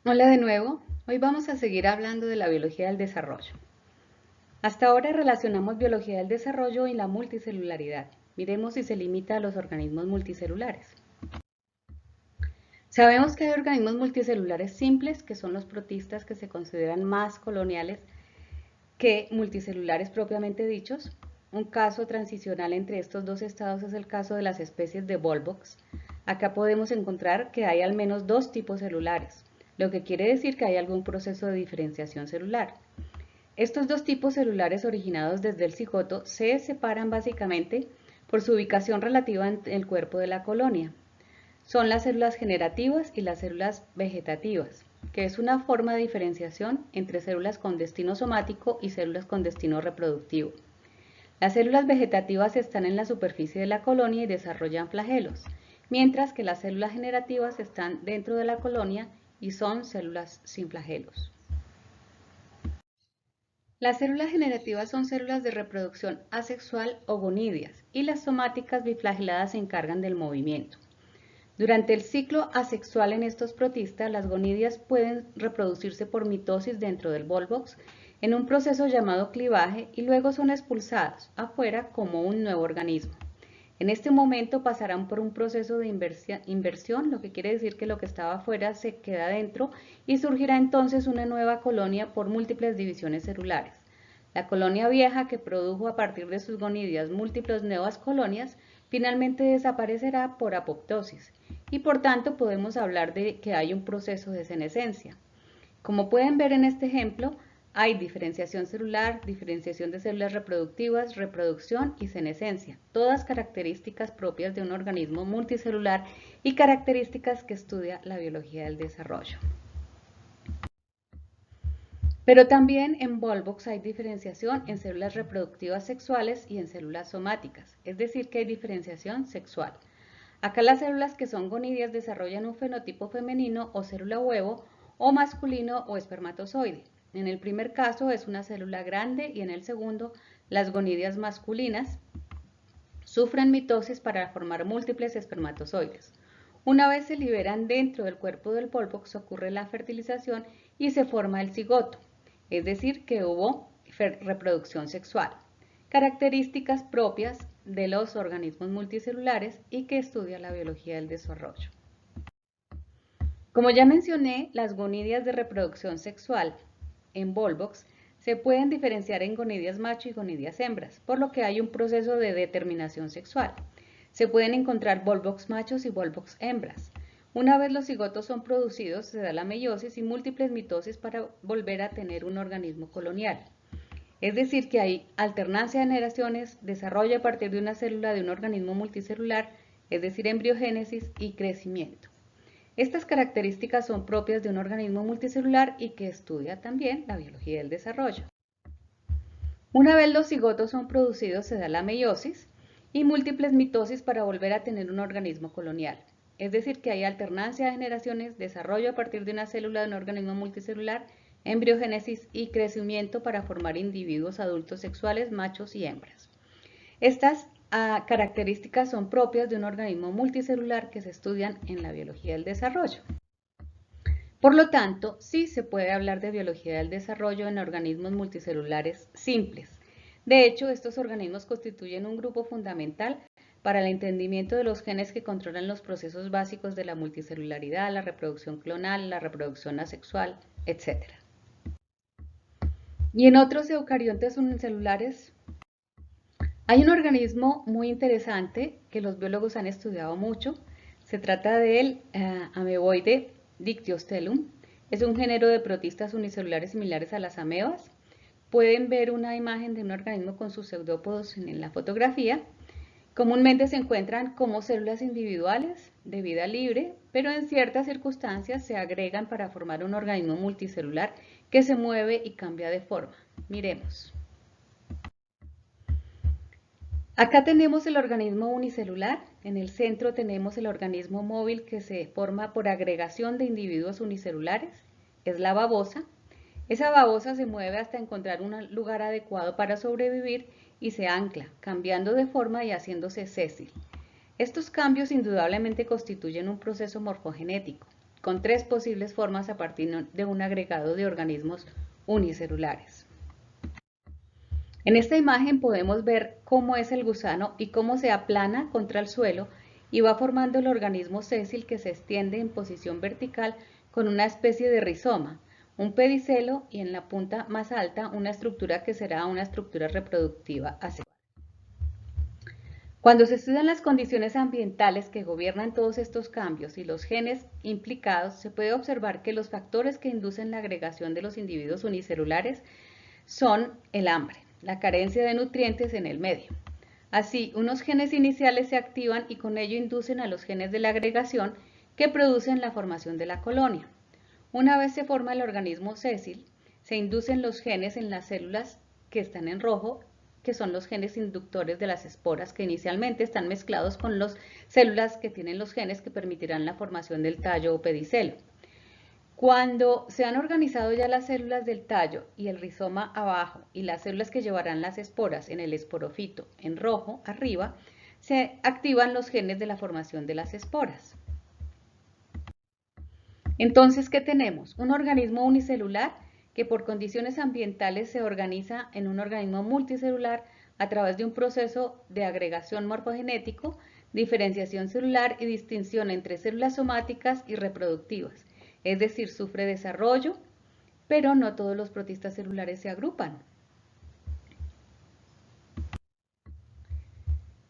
Hola de nuevo, hoy vamos a seguir hablando de la biología del desarrollo. Hasta ahora relacionamos biología del desarrollo y la multicelularidad. Miremos si se limita a los organismos multicelulares. Sabemos que hay organismos multicelulares simples, que son los protistas que se consideran más coloniales que multicelulares propiamente dichos. Un caso transicional entre estos dos estados es el caso de las especies de Volvox. Acá podemos encontrar que hay al menos dos tipos celulares, lo que quiere decir que hay algún proceso de diferenciación celular. Estos dos tipos celulares originados desde el cigoto se separan básicamente por su ubicación relativa en el cuerpo de la colonia. Son las células generativas y las células vegetativas, que es una forma de diferenciación entre células con destino somático y células con destino reproductivo. Las células vegetativas están en la superficie de la colonia y desarrollan flagelos, mientras que las células generativas están dentro de la colonia y son células sin flagelos. Las células generativas son células de reproducción asexual o gonídeas y las somáticas biflageladas se encargan del movimiento. Durante el ciclo asexual en estos protistas, las gonídeas pueden reproducirse por mitosis dentro del volvox en un proceso llamado clivaje y luego son expulsadas afuera como un nuevo organismo. En este momento pasarán por un proceso de inversión, lo que quiere decir que lo que estaba afuera se queda dentro y surgirá entonces una nueva colonia por múltiples divisiones celulares. La colonia vieja, que produjo a partir de sus gonídeas múltiples nuevas colonias, finalmente desaparecerá por apoptosis y por tanto podemos hablar de que hay un proceso de senescencia. Como pueden ver en este ejemplo, hay diferenciación celular, diferenciación de células reproductivas, reproducción y senescencia, todas características propias de un organismo multicelular y características que estudia la biología del desarrollo. Pero también en Volvox hay diferenciación en células reproductivas sexuales y en células somáticas, es decir, que hay diferenciación sexual. Acá las células que son gonídeas desarrollan un fenotipo femenino o célula huevo o masculino o espermatozoide. En el primer caso es una célula grande y en el segundo las gonídeas masculinas sufren mitosis para formar múltiples espermatozoides. Una vez se liberan dentro del cuerpo del Volvox ocurre la fertilización y se forma el cigoto, es decir, que hubo reproducción sexual, características propias de los organismos multicelulares y que estudia la biología del desarrollo. Como ya mencioné, las gonídeas de reproducción sexual en Volvox se pueden diferenciar en gonídeas macho y gonídeas hembras, por lo que hay un proceso de determinación sexual. Se pueden encontrar Volvox machos y Volvox hembras. Una vez los cigotos son producidos, se da la meiosis y múltiples mitosis para volver a tener un organismo colonial. Es decir, que hay alternancia de generaciones, desarrollo a partir de una célula de un organismo multicelular, es decir, embriogénesis y crecimiento. Estas características son propias de un organismo multicelular y que estudia también la biología del desarrollo. Una vez los cigotos son producidos, se da la meiosis y múltiples mitosis para volver a tener un organismo colonial. Es decir, que hay alternancia de generaciones, desarrollo a partir de una célula de un organismo multicelular, embriogénesis y crecimiento para formar individuos adultos sexuales, machos y hembras. Estas características son propias de un organismo multicelular que se estudian en la biología del desarrollo. Por lo tanto, sí se puede hablar de biología del desarrollo en organismos multicelulares simples. De hecho, estos organismos constituyen un grupo fundamental para el entendimiento de los genes que controlan los procesos básicos de la multicelularidad, la reproducción clonal, la reproducción asexual, etc. Y en otros eucariontes unicelulares hay un organismo muy interesante que los biólogos han estudiado mucho. Se trata del ameboide Dictyostelium. Es un género de protistas unicelulares similares a las amebas. Pueden ver una imagen de un organismo con sus pseudópodos en la fotografía. Comúnmente se encuentran como células individuales de vida libre, pero en ciertas circunstancias se agregan para formar un organismo multicelular que se mueve y cambia de forma. Miremos. Acá tenemos el organismo unicelular, en el centro tenemos el organismo móvil que se forma por agregación de individuos unicelulares, es la babosa. Esa babosa se mueve hasta encontrar un lugar adecuado para sobrevivir y se ancla, cambiando de forma y haciéndose sésil. Estos cambios indudablemente constituyen un proceso morfogenético. con 3 posibles formas a partir de un agregado de organismos unicelulares. En esta imagen podemos ver cómo es el gusano y cómo se aplana contra el suelo y va formando el organismo sésil que se extiende en posición vertical con una especie de rizoma, un pedicelo y en la punta más alta una estructura que será una estructura reproductiva asexual. Cuando se estudian las condiciones ambientales que gobiernan todos estos cambios y los genes implicados, se puede observar que los factores que inducen la agregación de los individuos unicelulares son el hambre, la carencia de nutrientes en el medio. Así, unos genes iniciales se activan y con ello inducen a los genes de la agregación que producen la formación de la colonia. Una vez se forma el organismo sésil, se inducen los genes en las células que están en rojo, que son los genes inductores de las esporas, que inicialmente están mezclados con las células que tienen los genes que permitirán la formación del tallo o pedicelo. Cuando se han organizado ya las células del tallo y el rizoma abajo y las células que llevarán las esporas en el esporofito en rojo arriba, se activan los genes de la formación de las esporas. Entonces, ¿qué tenemos? Un organismo unicelular que por condiciones ambientales se organiza en un organismo multicelular a través de un proceso de agregación morfogenético, diferenciación celular y distinción entre células somáticas y reproductivas. Es decir, sufre desarrollo, pero no todos los protistas celulares se agrupan.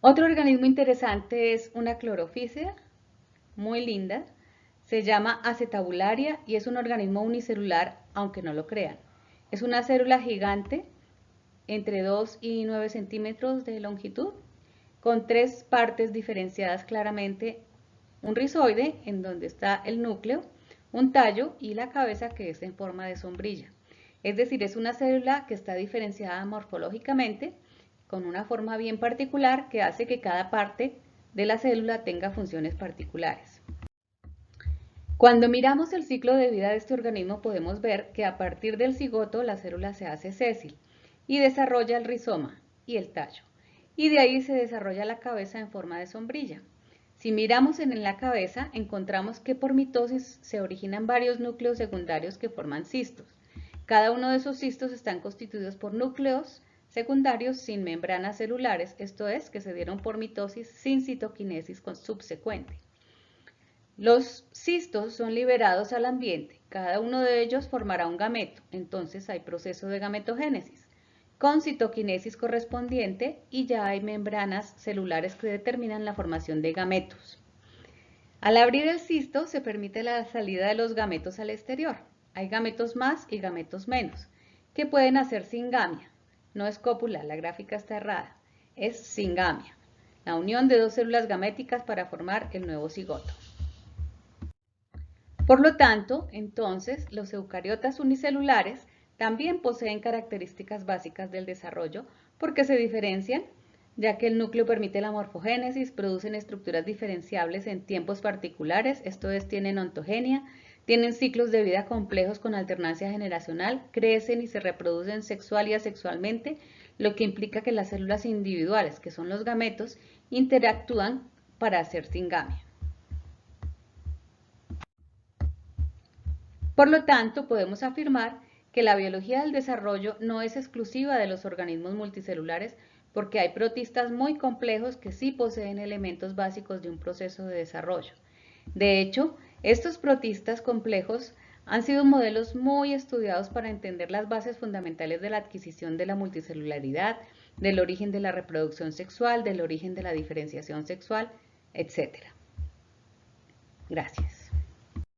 Otro organismo interesante es una clorofícea, muy linda. Se llama acetabularia y es un organismo unicelular, aunque no lo crean. Es una célula gigante entre 2 y 9 centímetros de longitud, con 3 partes diferenciadas claramente, un rizoide en donde está el núcleo, un tallo y la cabeza que es en forma de sombrilla. Es decir, es una célula que está diferenciada morfológicamente con una forma bien particular que hace que cada parte de la célula tenga funciones particulares. Cuando miramos el ciclo de vida de este organismo podemos ver que a partir del cigoto la célula se hace sésil y desarrolla el rizoma y el tallo, y de ahí se desarrolla la cabeza en forma de sombrilla. Si miramos en la cabeza encontramos que por mitosis se originan varios núcleos secundarios que forman cistos. Cada uno de esos cistos están constituidos por núcleos secundarios sin membranas celulares, esto es, que se dieron por mitosis sin citoquinesis subsecuente. Los cistos son liberados al ambiente, cada uno de ellos formará un gameto, entonces hay proceso de gametogénesis, con citoquinesis correspondiente y ya hay membranas celulares que determinan la formación de gametos. Al abrir el cisto se permite la salida de los gametos al exterior. Hay gametos más y gametos menos, que pueden hacer singamia. No es cópula, la gráfica está errada, es singamia, la unión de dos células gaméticas para formar el nuevo cigoto. Por lo tanto, entonces, los eucariotas unicelulares también poseen características básicas del desarrollo porque se diferencian, ya que el núcleo permite la morfogénesis, producen estructuras diferenciables en tiempos particulares, esto es, tienen ontogenia, tienen ciclos de vida complejos con alternancia generacional, crecen y se reproducen sexual y asexualmente, lo que implica que las células individuales, que son los gametos, interactúan para hacer singamia. Por lo tanto, podemos afirmar que la biología del desarrollo no es exclusiva de los organismos multicelulares porque hay protistas muy complejos que sí poseen elementos básicos de un proceso de desarrollo. De hecho, estos protistas complejos han sido modelos muy estudiados para entender las bases fundamentales de la adquisición de la multicelularidad, del origen de la reproducción sexual, del origen de la diferenciación sexual, etc. Gracias.